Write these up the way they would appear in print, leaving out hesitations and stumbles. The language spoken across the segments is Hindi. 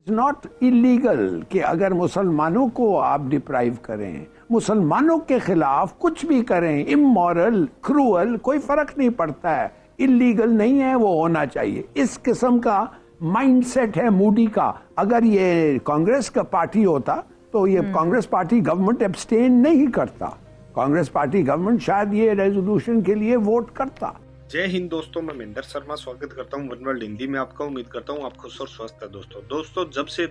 नॉट इलीगल कि अगर मुसलमानों को आप डिप्राइव करें, मुसलमानों के खिलाफ कुछ भी करें, इमोरल, क्रूअल, कोई फर्क नहीं पड़ता है, इलीगल नहीं है, वो होना चाहिए। इस किस्म का माइंडसेट है मोदी का। अगर ये कांग्रेस का पार्टी होता तो ये कांग्रेस पार्टी गवर्नमेंट एब्सटेन नहीं करता, कांग्रेस पार्टी गवर्नमेंट शायद ये रेजोल्यूशन के लिए वोट करता। जय हिंद दोस्तों, मैं महेंद्र शर्मा स्वागत करता हूं वन वर्ल्ड हिंदी में आपका। उम्मीद करता हूं आप खुश और स्वस्थ है। दोस्तों जब से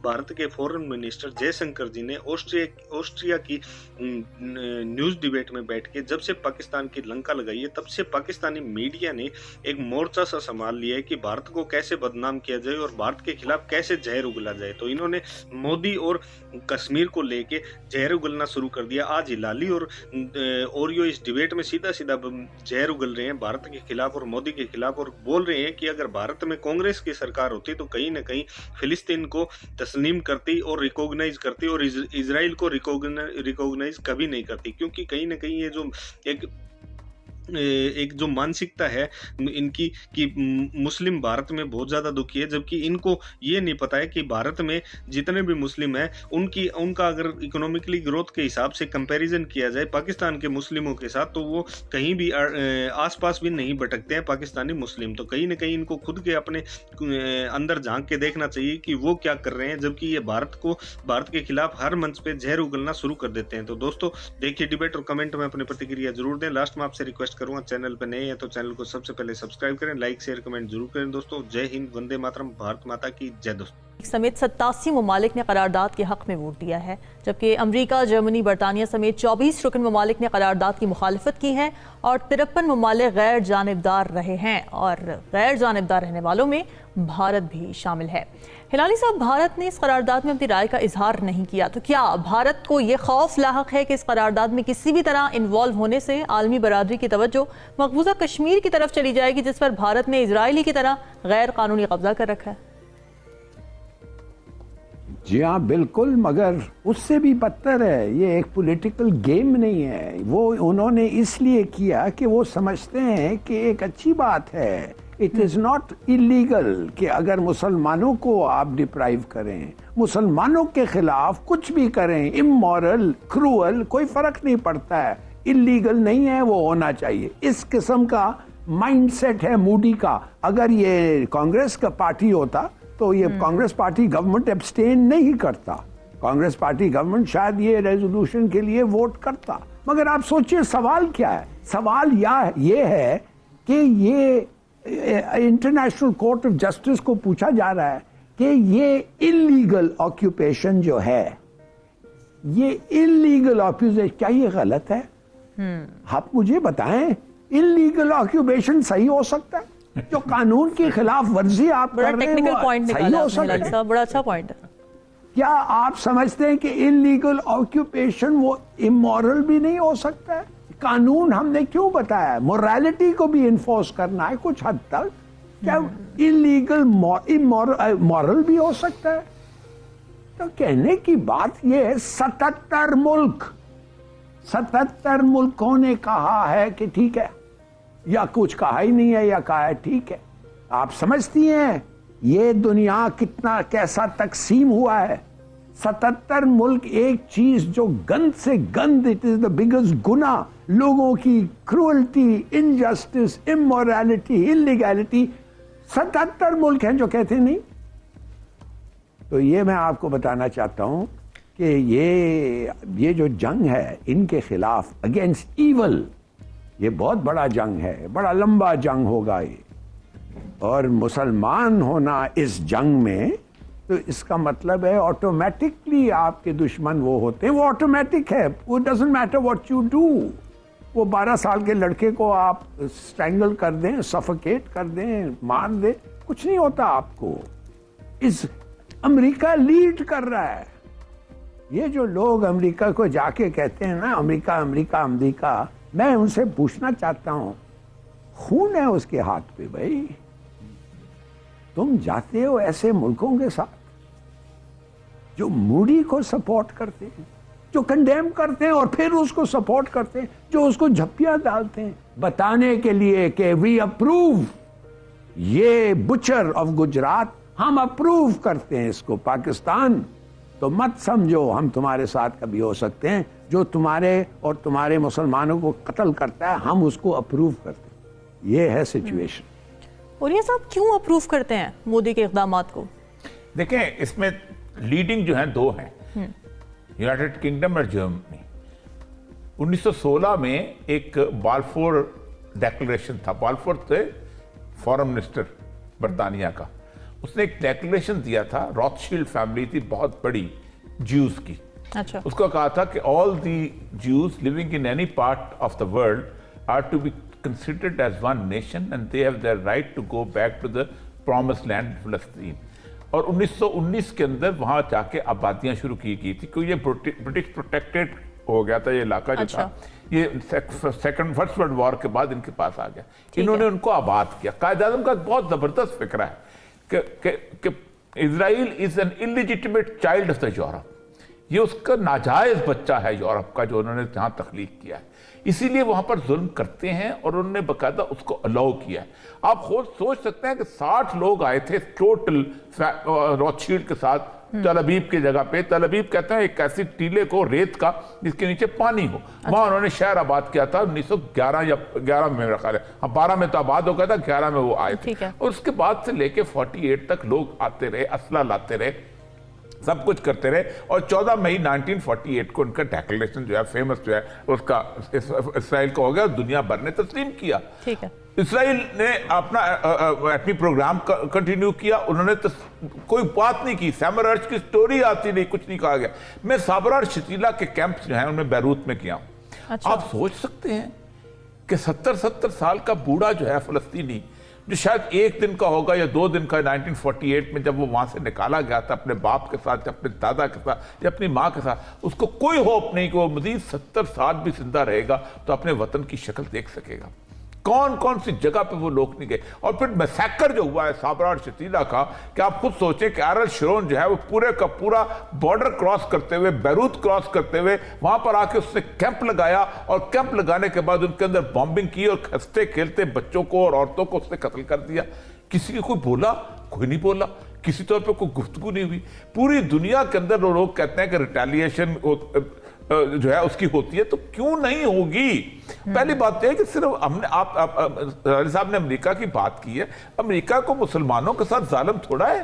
भारत के फॉरेन मिनिस्टर जयशंकर जी ने ऑस्ट्रिया की न्यूज डिबेट में बैठ के जब से पाकिस्तान की लंका लगाई है, तब से पाकिस्तानी मीडिया ने एक मोर्चा सा संभाल लिया है कि भारत को कैसे बदनाम किया जाए और भारत के खिलाफ कैसे जहर उगला जाए। तो इन्होंने मोदी और कश्मीर को लेके जहर उगलना शुरू कर दिया। आज हिलाली और ओरियो इस डिबेट में सीधा सीधा जहर उगल रहे हैं भारत के खिलाफ और मोदी के खिलाफ, और बोल रहे हैं कि अगर भारत में कांग्रेस की सरकार होती तो कहीं ना कहीं फिलिस्तीन को तस्लीम करती और रिकॉग्नाइज करती और इजराइल को रिकॉग्नाइज कभी नहीं करती, क्योंकि कहीं ना कहीं ये जो एक जो मानसिकता है इनकी कि मुस्लिम भारत में बहुत ज़्यादा दुखी है, जबकि इनको ये नहीं पता है कि भारत में जितने भी मुस्लिम हैं उनका अगर इकोनॉमिकली ग्रोथ के हिसाब से कंपैरिजन किया जाए पाकिस्तान के मुस्लिमों के साथ, तो वो कहीं भी आसपास भी नहीं भटकते हैं पाकिस्तानी मुस्लिम। तो कहीं ना कहीं इनको खुद के अपने अंदर झांक के देखना चाहिए कि वो क्या कर रहे हैं, जबकि ये भारत के खिलाफ हर मंच पे जहर उगलना शुरू कर देते हैं। तो दोस्तों देखिए डिबेट और कमेंट में अपनी प्रतिक्रिया जरूर दें। लास्ट में आपसे रिक्वेस्ट करूंगा, चैनल पे नए हैं तो चैनल को सबसे पहले सब्सक्राइब करें, लाइक शेयर कमेंट जरूर करें। दोस्तों जय हिंद, वंदे मातरम, भारत माता की जय। दोस्तों समेत 87 ममालिक ने करारदाद के हक में वोट दिया है, जबकि अमेरिका, जर्मनी, बरतानिया समेत 24 रुकन ममालिक ने करारदाद की मुखालिफत की है और 53 ममालिक गैर जानिबदार रहे हैं, और गैर जानिबदार रहने वालों में भारत भी शामिल है। हिलाली साहब, भारत ने इस करारदाद में अपनी राय का इजहार नहीं किया, तो क्या भारत को ये खौफ लाहक है कि इस करारदाद में किसी भी तरह इन्वॉल्व होने से आलमी बरादरी की तवज्जो मकबूजा कश्मीर की तरफ चली जाएगी, जिस पर भारत ने इजरायली की तरह गैर कानूनी कब्जा कर रखा है? जी हाँ, बिल्कुल, मगर उससे भी बदतर है। ये एक पॉलिटिकल गेम नहीं है, वो उन्होंने इसलिए किया कि वो समझते हैं कि एक अच्छी बात है। इट इज़ नॉट इलीगल कि अगर मुसलमानों को आप डिप्राइव करें, मुसलमानों के खिलाफ कुछ भी करें, इमोरल, क्रूअल, कोई फर्क नहीं पड़ता है, इलीगल नहीं है, वो होना चाहिए। इस किस्म का माइंडसेट है मोदी का। अगर ये कांग्रेस का पार्टी होता तो ये कांग्रेस पार्टी गवर्नमेंट एब्सटेन नहीं करता, कांग्रेस पार्टी गवर्नमेंट शायद ये रेजोल्यूशन के लिए वोट करता। मगर आप सोचिए सवाल क्या है? सवाल ये है कि ये इंटरनेशनल कोर्ट ऑफ जस्टिस को पूछा जा रहा है कि ये इलीगल ऑक्यूपेशन जो है, ये इलीगल ऑक्यूपेशन, क्या ये गलत है? आप मुझे बताएं, इलीगल ऑक्यूपेशन सही हो सकता है? जो कानून की खिलाफ वर्जी आप कर रहे हैं वो सही हो सकता है? बड़ा अच्छा पॉइंट है। क्या आप समझते हैं कि इलीगल ऑक्यूपेशन वो इमोरल भी नहीं हो सकता है? कानून हमने क्यों बताया? मोरालिटी को भी इन्फोर्स करना है कुछ हद तक। क्या इलीगल मॉरल भी हो सकता है? तो कहने की बात यह है, 77 मुल्कों ने कहा है कि ठीक है, या कुछ कहा ही नहीं है, या कहा है ठीक है। आप समझती हैं ये दुनिया कितना कैसा तकसीम हुआ है? 77 मुल्क एक चीज जो गंद से गंद, इट इज द बिगेस्ट गुना, लोगों की क्रूअल्टी, इनजस्टिस, इमोरालिटी, इलीगैलिटी, 77 मुल्क हैं जो कहते नहीं। तो ये मैं आपको बताना चाहता हूं कि ये जो जंग है इनके खिलाफ, अगेंस्ट ईवल, ये बहुत बड़ा जंग है, बड़ा लंबा जंग होगा ये। और मुसलमान होना इस जंग में, तो इसका मतलब है ऑटोमेटिकली आपके दुश्मन वो होते हैं, वो ऑटोमेटिक है। वो doesn't matter what you do. वो 12 साल के लड़के को आप स्ट्रैंगल कर दें, सफोकेट कर दें, मार दें, कुछ नहीं होता आपको। इस अमेरिका लीड कर रहा है। ये जो लोग अमेरिका को जाके कहते हैं ना, अमेरिका अमेरिका अमेरिका, मैं उनसे पूछना चाहता हूं, खून है उसके हाथ पे भाई। तुम जाते हो ऐसे मुल्कों के साथ जो मोदी को सपोर्ट करते हैं, जो कंडेम करते हैं और फिर उसको सपोर्ट करते हैं, जो उसको झप्पियां डालते हैं बताने के लिए कि वी अप्रूव। ये बुचर ऑफ गुजरात हम अप्रूव करते हैं इसको। पाकिस्तान तो मत समझो हम तुम्हारे साथ कभी हो सकते हैं, जो तुम्हारे और तुम्हारे मुसलमानों को कत्ल करता है हम उसको अप्रूव करते हैं। ये है सिचुएशन। और ये सब क्यों अप्रूव करते हैं मोदी के इक़दामात को? देखें, इसमें लीडिंग जो है दो हैं, यूनाइटेड किंगडम और जर्मनी। 1916 में एक बाल्फोर डेक्लेरेशन था। बाल्फोर थे फॉरेन मिनिस्टर बरतानिया का। उसने एक डेक्लेरेशन दिया था, रॉथशील्ड फैमिली थी बहुत बड़ी ज्यूज की। अच्छा। उसको कहा था कि all the Jews living in any part of the world are to be considered as one nation and they have their right to go back to the promised land Palestine. और 1919 के अंदर वहां जाके आबादियां शुरू की गई थी, क्योंकि ये ब्रिटिश प्रोटेक्टेड हो गया था ये इलाका जो था। ये फर्स्ट वर्ल्ड वॉर के बाद इनके पास आ गया। इन्होंने उनको आबाद किया। कायद-ए-आज़म का बहुत जबरदस्त फिक्र है कि Israel is an illegitimate child of the Europe. ये उसका नाजायज बच्चा है यूरोप का, जो उन्होंने जहां तख्लीक किया है। इसीलिए वहां पर जुल्म करते हैं और उन्होंने बकायदा उसको अलाउ किया है। आप खुद सोच सकते हैं कि 60 लोग आए थे टोटल रॉथशील्ड के साथ तल अबीब की जगह पे। तल अबीब कहते हैं एक ऐसी टीले को, रेत का, जिसके नीचे पानी हो। वहां उन्होंने शहर आबाद किया था 1911 या 11 में मेरा ख्याल है। हाँ, 12 में तो आबाद हो गया था, 11 में वो आए थे। और उसके बाद से लेके 48 तक लोग आते रहे, असला लाते रहे, सब कुछ करते रहे। और 14 मई 1948 को उनका डेक्लेरेशन जो है फेमस जो है उसका इसराइल का हो गया, दुनिया भर ने तस्लीम किया। ठीक है। इसराइल ने अपना एटमी प्रोग्राम कंटिन्यू किया। उन्होंने कोई बात नहीं की, सैमरर्च की स्टोरी आती नहीं, कुछ नहीं कहा गया। मैं साबरार शतीला के कैंप्स जो हैं उनमें बैरूत में किया हूं। अच्छा। आप सोच सकते हैं कि 70 साल का बूढ़ा जो है फलस्तीनी, जो शायद एक दिन का होगा या 2 दिन का, 1948 में जब वो वहां से निकाला गया था अपने बाप के साथ, अपने दादा के साथ या अपनी माँ के साथ, उसको कोई होप नहीं कि वो मजीद 70 साल भी जिंदा रहेगा तो अपने वतन की शक्ल देख सकेगा। कौन कौन सी जगह पे वो लोग नहीं गए। और फिर मैसेकर जो हुआ है साबरार शतीला का, कि आप खुद सोचें कि एरियल शरोन जो है वो पूरे का पूरा बॉर्डर क्रॉस करते हुए, बैरूत क्रॉस करते हुए वहां पर आके उसने कैंप लगाया। और कैंप लगाने के बाद उनके अंदर बॉम्बिंग की और हंसते खेलते बच्चों को और औरतों को उसने कत्ल कर दिया। किसी को कोई बोला? कोई नहीं बोला। किसी तौर पर कोई गुफ्तगू नहीं हुई। पूरी दुनिया के अंदर वो लोग कहते हैं कि रिटेलिएशन जो है उसकी होती है, तो क्यों नहीं होगी? पहली बात यह है कि सिर्फ हमने आप साहब ने अमेरिका की बात की है। अमेरिका को मुसलमानों के साथ जालिम थोड़ा है।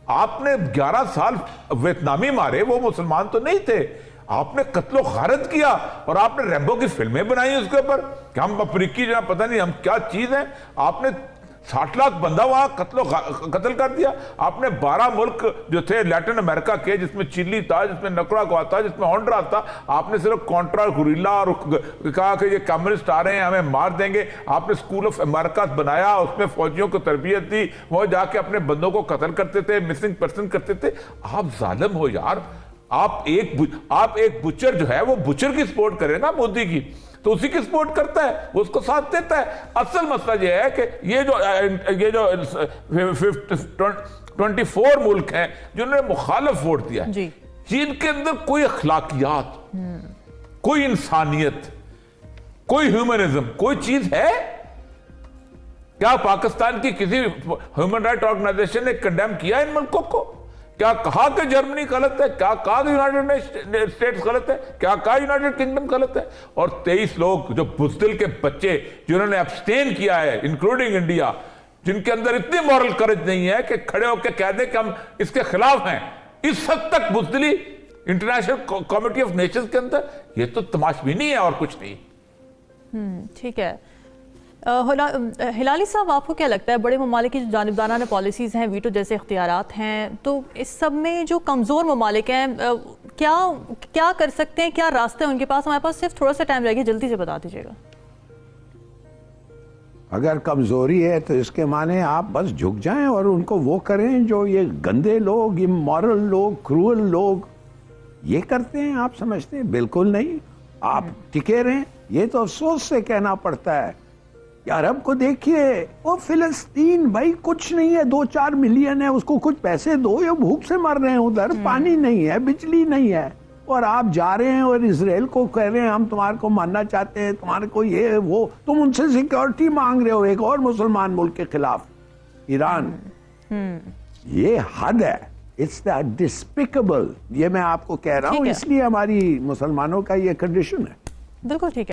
आपने 11 साल वियतनामी मारे, वो मुसलमान तो नहीं थे। आपने कत्लो गारत किया और आपने रैम्बो की फिल्में बनाई उसके ऊपर कि हम अफ्रीकी जो पता नहीं हम क्या चीज है। आपने 60 लाख बंदा वहां कत्ल कर दिया। आपने 12 मुल्क जो थे लैटिन अमेरिका के, जिसमें चिली था, जिसमें निकरागुआ था, जिसमें होंडुरास था, आपने सिर्फ कॉन्ट्रा गुरिल्ला और कहा कि ये कम्युनिस्ट आ रहे हैं हमें मार देंगे। आपने स्कूल ऑफ अमेरिका बनाया, उसमें फौजियों को तरबियत दी, वो जाके अपने बंदों को कत्ल करते थे, मिसिंग पर्सन करते थे। आप जालिम हो यार। आप एक बुचर जो है वो बुचर की सपोर्ट करे ना मोदी की, तो उसी की सपोर्ट करता है, वो उसको साथ देता है। असल मसला यह है कि ये जो 24 मुल्क हैं जिन्होंने मुखालिफ वोट दिया, जिनके अंदर कोई अखलाकियात, कोई इंसानियत, कोई ह्यूमनिज्म, कोई चीज है क्या? पाकिस्तान की किसी ह्यूमन राइट ऑर्गेनाइजेशन ने कंडेम किया इन मुल्कों को? क्या कहा कि जर्मनी गलत है? क्या कहा कि यूनाइटेड स्टेट्स गलत है? क्या कहा यूनाइटेड किंगडम गलत है? और 23 लोग जो बुज़दिल के बच्चे जिन्होंने एब्सटेन किया है, इंक्लूडिंग इंडिया, जिनके अंदर इतनी मॉरल करेज नहीं है कि खड़े होकर कह दे कि हम इसके खिलाफ हैं, इस हद तक बुज़दिली इंटरनेशनल कमिटी ऑफ नेशंस के अंदर, ये तो तमाशबीनी है और कुछ नहीं। ठीक है। हिलाली साहब, आपको क्या लगता है बड़े ममालिक की जो जानिबदाराना पॉलिसीज़ हैं, वीटो जैसे इख्तियारात हैं, तो इस सब में जो कमज़ोर ममालिक हैं क्या कर सकते हैं? क्या रास्ते हैं उनके पास? हमारे पास सिर्फ थोड़ा सा टाइम रहेगा, जल्दी से बता दीजिएगा। अगर कमजोरी है तो इसके माने आप बस झुक जाएं और उनको वो करें जो ये गंदे लोग, इमोरल लोग, क्रूअल लोग ये करते हैं। आप समझते हैं? बिल्कुल नहीं। आप टिके रहें। ये तो अफसोस से कहना पड़ता है। अरब को देखिए, वो फिलिस्तीन भाई कुछ नहीं है, 2-4 मिलियन है, उसको कुछ पैसे दो, या भूख से मर रहे हैं उधर, पानी नहीं है, बिजली नहीं है, और आप जा रहे हैं और इसराइल को कह रहे हैं हम तुम्हारे को मानना चाहते हैं, तुम्हारे को ये वो, तुम उनसे सिक्योरिटी मांग रहे हो एक और मुसलमान मुल्क के खिलाफ, ईरान। ये हद है, इट्स द डिस्पिकेबल। ये मैं आपको कह रहा हूं, ठीक है। इसलिए हमारी मुसलमानों का ये कंडीशन है। बिल्कुल ठीक है।